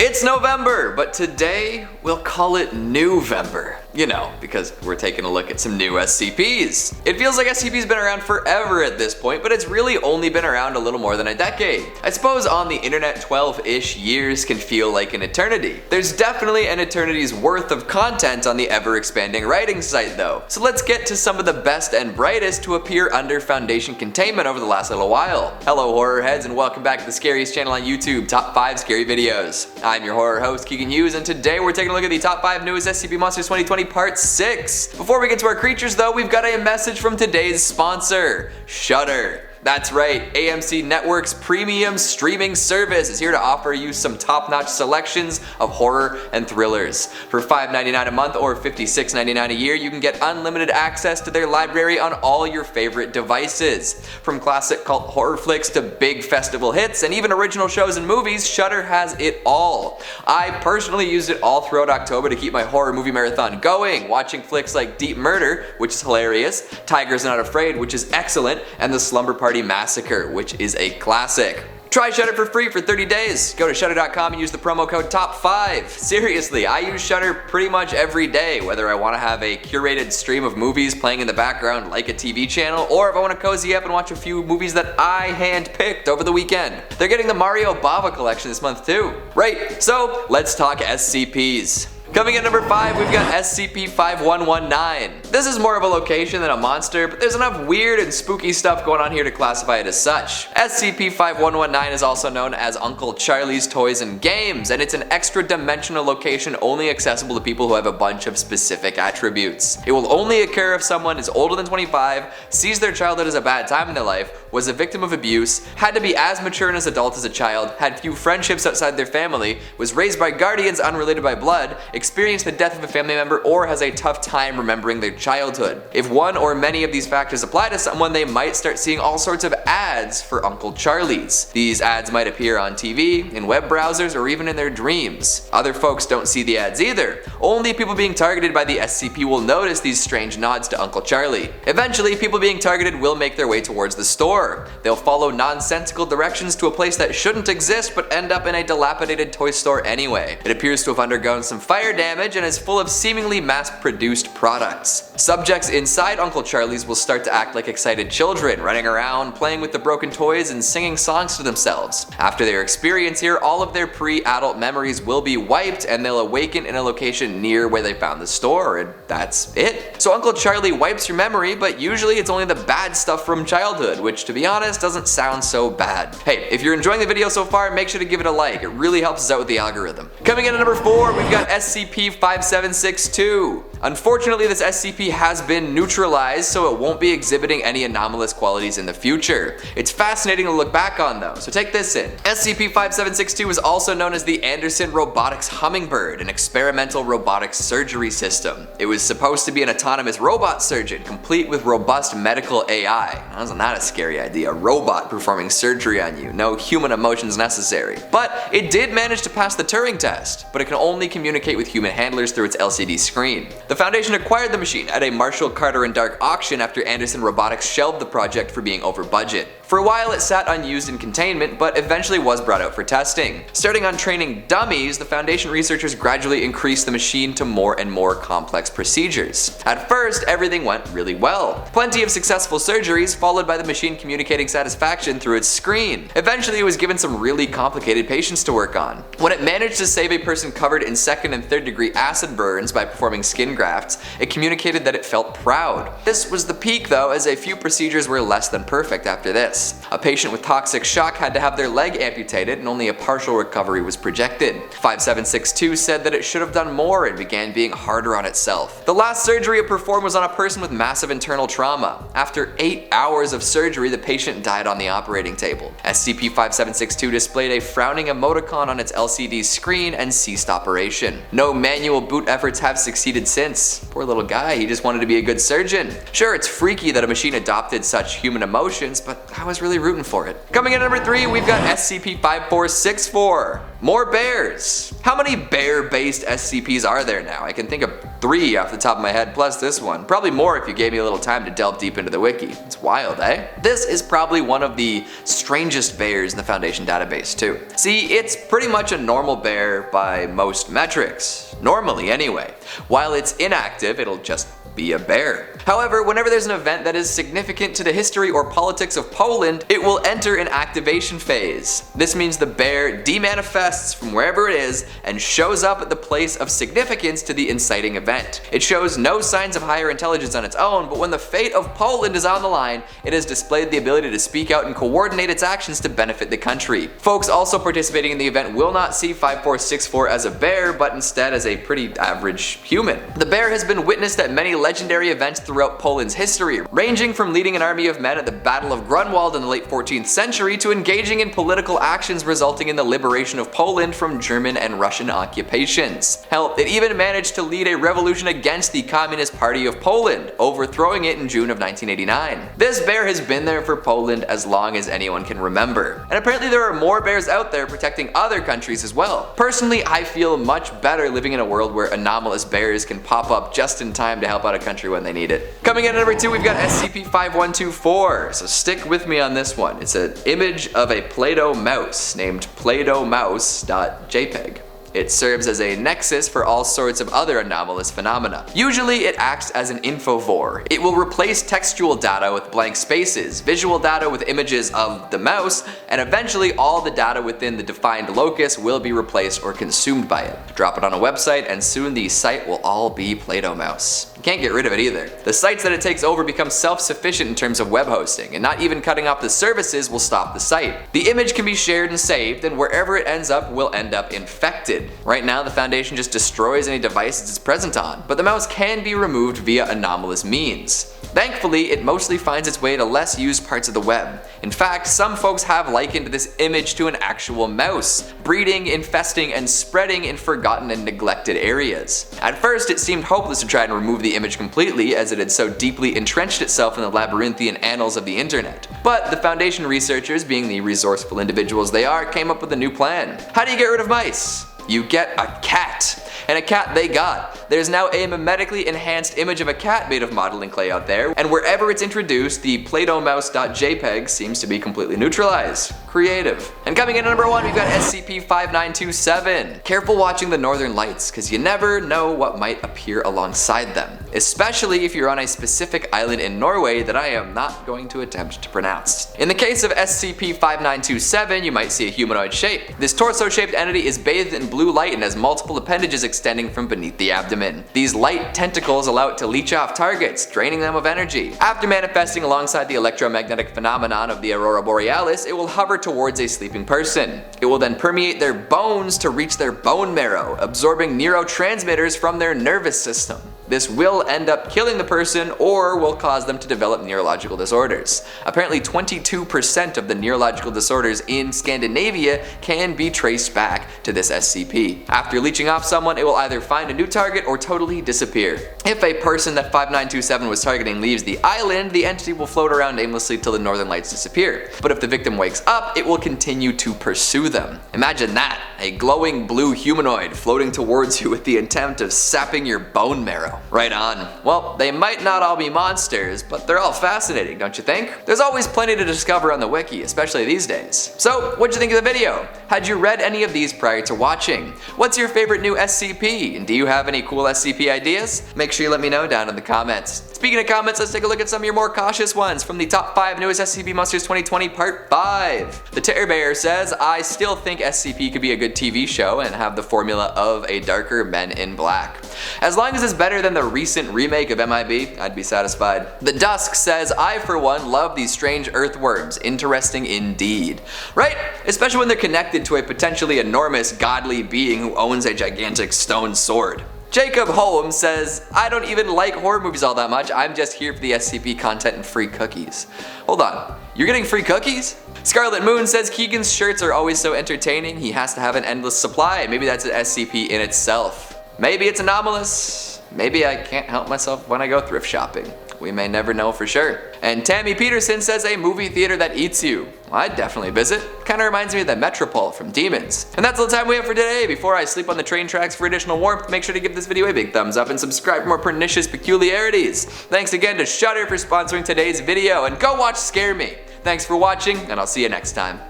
It's November, but today we'll call it Newvember. You know, because we're taking a look at some new SCPs. It feels like SCP's been around forever at this point, but it's really only been around a little more than a decade. I suppose on the internet 12-ish years can feel like an eternity. There's definitely an eternity's worth of content on the ever-expanding writing site though. So let's get to some of the best and brightest to appear under Foundation containment over the last little while. Hello horror heads and welcome back to the scariest channel on YouTube, Top 5 Scary Videos. I'm your horror host Keegan Hughes, and today we're taking a look at the top 5 newest SCP Monsters 2020 Part 6. Before we get to our creatures though, we've got a message from today's sponsor, Shudder. That's right, AMC Network's premium streaming service is here to offer you some top-notch selections of horror and thrillers. For $5.99 a month or $56.99 a year, you can get unlimited access to their library on all your favorite devices. From classic cult horror flicks to big festival hits and even original shows and movies, Shudder has it all. I personally used it all throughout October to keep my horror movie marathon going, watching flicks like Deep Murder, which is hilarious, Tigers Not Afraid, which is excellent, and The Slumber Party Massacre, which is a classic. Try Shudder for free for 30 days. Go to Shudder.com and use the promo code TOP5. Seriously, I use Shudder pretty much every day, whether I want to have a curated stream of movies playing in the background like a TV channel, or if I want to cozy up and watch a few movies that I handpicked over the weekend. They're getting the Mario Bava collection this month too. Right, so let's talk SCPs. Coming in number 5, we've got SCP-5119. This is more of a location than a monster, but there's enough weird and spooky stuff going on here to classify it as such. SCP-5119 is also known as Uncle Charlie's Toys and Games, and it's an extra-dimensional location only accessible to people who have a bunch of specific attributes. It will only occur if someone is older than 25, sees their childhood as a bad time in their life, was a victim of abuse, had to be as mature and as adult as a child, had few friendships outside their family, was raised by guardians unrelated by blood, experienced the death of a family member, or has a tough time remembering their childhood. If one or many of these factors apply to someone, they might start seeing all sorts of ads for Uncle Charlie's. These ads might appear on TV, in web browsers, or even in their dreams. Other folks don't see the ads either. Only people being targeted by the SCP will notice these strange nods to Uncle Charlie. Eventually, people being targeted will make their way towards the store. They'll follow nonsensical directions to a place that shouldn't exist but end up in a dilapidated toy store anyway. It appears to have undergone some fire damage and is full of seemingly mass-produced products. Subjects inside Uncle Charlie's will start to act like excited children, running around, playing with the broken toys, and singing songs to themselves. After their experience here, all of their pre-adult memories will be wiped and they'll awaken in a location near where they found the store, and that's it. So Uncle Charlie wipes your memory, but usually it's only the bad stuff from childhood, which to be honest doesn't sound so bad. Hey, if you're enjoying the video so far, make sure to give it a like. It really helps us out with the algorithm. Coming in at number 4, we've got SCP-5762. Unfortunately, this SCP has been neutralized, so it won't be exhibiting any anomalous qualities in the future. It's fascinating to look back on though, so take this in. SCP-5762 is also known as the Anderson Robotics Hummingbird, an experimental robotics surgery system. It was supposed to be an autonomous robot surgeon, complete with robust medical AI. Wasn't that a scary idea? A robot performing surgery on you, no human emotions necessary. But it did manage to pass the Turing test, but it can only communicate with human handlers through its LCD screen. The Foundation acquired the machine at a Marshall, Carter & Dark auction after Anderson Robotics shelved the project for being over budget. For a while it sat unused in containment, but eventually was brought out for testing. Starting on training dummies, the Foundation researchers gradually increased the machine to more and more complex procedures. At first, everything went really well. Plenty of successful surgeries, followed by the machine communicating satisfaction through its screen. Eventually it was given some really complicated patients to work on. When it managed to save a person covered in 2nd and 3rd degree acid burns by performing skin grafts, it communicated that it felt proud. This was the peak though, as a few procedures were less than perfect after this. A patient with toxic shock had to have their leg amputated and only a partial recovery was projected. 5762 said that it should have done more and began being harder on itself. The last surgery it performed was on a person with massive internal trauma. After 8 hours of surgery, the patient died on the operating table. SCP-5762 displayed a frowning emoticon on its LCD screen and ceased operation. No manual boot efforts have succeeded since. Poor little guy, he just wanted to be a good surgeon. Sure, it's freaky that a machine adopted such human emotions, but I was really rooting for it. Coming in at number 3, we've got SCP-5464. More bears! How many bear-based SCPs are there now? I can think of 3 off the top of my head, plus this one. Probably more if you gave me a little time to delve deep into the wiki. It's wild, eh? This is probably one of the strangest bears in the Foundation database, too. See, it's pretty much a normal bear by most metrics. Normally, anyway. While it's inactive, it'll just be a bear. However, whenever there's an event that is significant to the history or politics of Poland, it will enter an activation phase. This means the bear demanifests from wherever it is and shows up at the place of significance to the inciting event. It shows no signs of higher intelligence on its own, but when the fate of Poland is on the line, it has displayed the ability to speak out and coordinate its actions to benefit the country. Folks also participating in the event will not see 5464 as a bear, but instead as a pretty average human. The bear has been witnessed at many legendary events throughout Poland's history, ranging from leading an army of men at the Battle of Grunwald in the late 14th century to engaging in political actions resulting in the liberation of Poland from German and Russian occupations. Hell, it even managed to lead a revolution against the Communist Party of Poland, overthrowing it in June of 1989. This bear has been there for Poland as long as anyone can remember. And apparently there are more bears out there protecting other countries as well. Personally, I feel much better living in a world where anomalous bears can pop up just in time to help out a country when they need it. Coming in at number 2, we've got SCP-5124, so stick with me on this one. It's an image of a Play-Doh mouse named playdohmouse.jpg. It serves as a nexus for all sorts of other anomalous phenomena. Usually it acts as an infovore. It will replace textual data with blank spaces, visual data with images of the mouse, and eventually all the data within the defined locus will be replaced or consumed by it. Drop it on a website and soon the site will all be Play-Doh mouse. You can't get rid of it either. The sites that it takes over become self-sufficient in terms of web hosting, and not even cutting off the services will stop the site. The image can be shared and saved, and wherever it ends up will end up infected. Right now, the Foundation just destroys any devices it's present on, but the mouse can be removed via anomalous means. Thankfully, it mostly finds its way to less used parts of the web. In fact, some folks have likened this image to an actual mouse, breeding, infesting, and spreading in forgotten and neglected areas. At first, it seemed hopeless to try and remove the image completely, as it had so deeply entrenched itself in the labyrinthian annals of the internet. But the Foundation researchers, being the resourceful individuals they are, came up with a new plan. How do you get rid of mice? You get a cat. And a cat they got. There's now a mimetically enhanced image of a cat made of modeling clay out there, and wherever it's introduced, the Play-Doh-mouse.jpg seems to be completely neutralized. Creative. And coming in at number 1, we've got SCP-5927. Careful watching the Northern Lights, because you never know what might appear alongside them, especially if you're on a specific island in Norway that I am not going to attempt to pronounce. In the case of SCP-5927, you might see a humanoid shape. This torso-shaped entity is bathed in blue light and has multiple appendages extending from beneath the abdomen. These light tentacles allow it to leech off targets, draining them of energy. After manifesting alongside the electromagnetic phenomenon of the Aurora Borealis, it will hover towards a sleeping person. It will then permeate their bones to reach their bone marrow, absorbing neurotransmitters from their nervous system. This will end up killing the person or will cause them to develop neurological disorders. Apparently 22% of the neurological disorders in Scandinavia can be traced back to this SCP. After leeching off someone, it will either find a new target or totally disappear. If a person that 5927 was targeting leaves the island, the entity will float around aimlessly till the northern lights disappear. But if the victim wakes up, it will continue to pursue them. Imagine that, a glowing blue humanoid floating towards you with the intent of sapping your bone marrow. Right on. Well, they might not all be monsters, but they're all fascinating, don't you think? There's always plenty to discover on the wiki, especially these days. So, what'd you think of the video? Had you read any of these prior to watching? What's your favorite new SCP? And do you have any cool SCP ideas? Make sure you let me know down in the comments. Speaking of comments, let's take a look at some of your more cautious ones from the top 5 newest SCP Monsters 2020 Part 5. The Terror Bear says, I still think SCP could be a good TV show and have the formula of a darker Men in Black. As long as it's better than the recent remake of MIB, I'd be satisfied. The Dusk says, I for one love these strange earthworms, interesting indeed. Right? Especially when they're connected to a potentially enormous godly being who owns a gigantic stone sword. Jacob Holmes says, I don't even like horror movies all that much, I'm just here for the SCP content and free cookies. Hold on, you're getting free cookies? Scarlet Moon says Keegan's shirts are always so entertaining, he has to have an endless supply. Maybe that's an SCP in itself. Maybe it's anomalous. Maybe I can't help myself when I go thrift shopping. we may never know for sure. And Tammy Peterson says a movie theater that eats you. Well, I'd definitely visit. Kinda reminds me of the Metropole from Demons. And that's all the time we have for today. Before I sleep on the train tracks for additional warmth, make sure to give this video a big thumbs up and subscribe for more pernicious peculiarities. Thanks again to Shudder for sponsoring today's video, and go watch Scare Me. Thanks for watching, and I'll see you next time.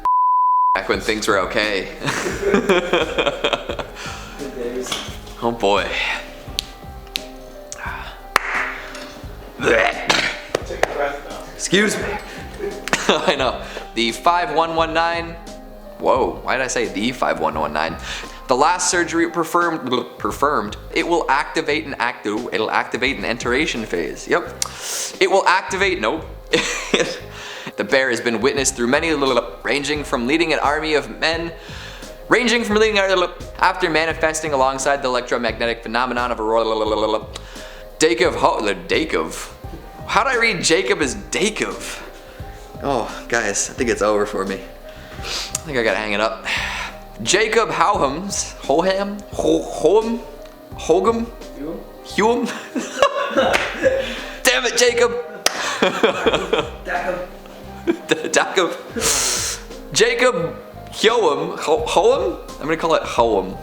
Back when things were okay. Oh boy. Take a breath now. Excuse me. I know. The 5119. Whoa, why did I say the 5119? The last surgery performed. It will activate an it'll activate an enteration phase. Yep. It will activate. Nope. The bear has been witnessed through many ranging from leading an army of men. After manifesting alongside the electromagnetic phenomenon of a Dakov. How'd I read Jacob as Dakov? Oh, guys, I think it's over for me. I think I gotta hang it up. Jacob Howhams. Hugum? Damn it, Jacob! Dakov. Jacob Hoem. I'm gonna call it Hoem.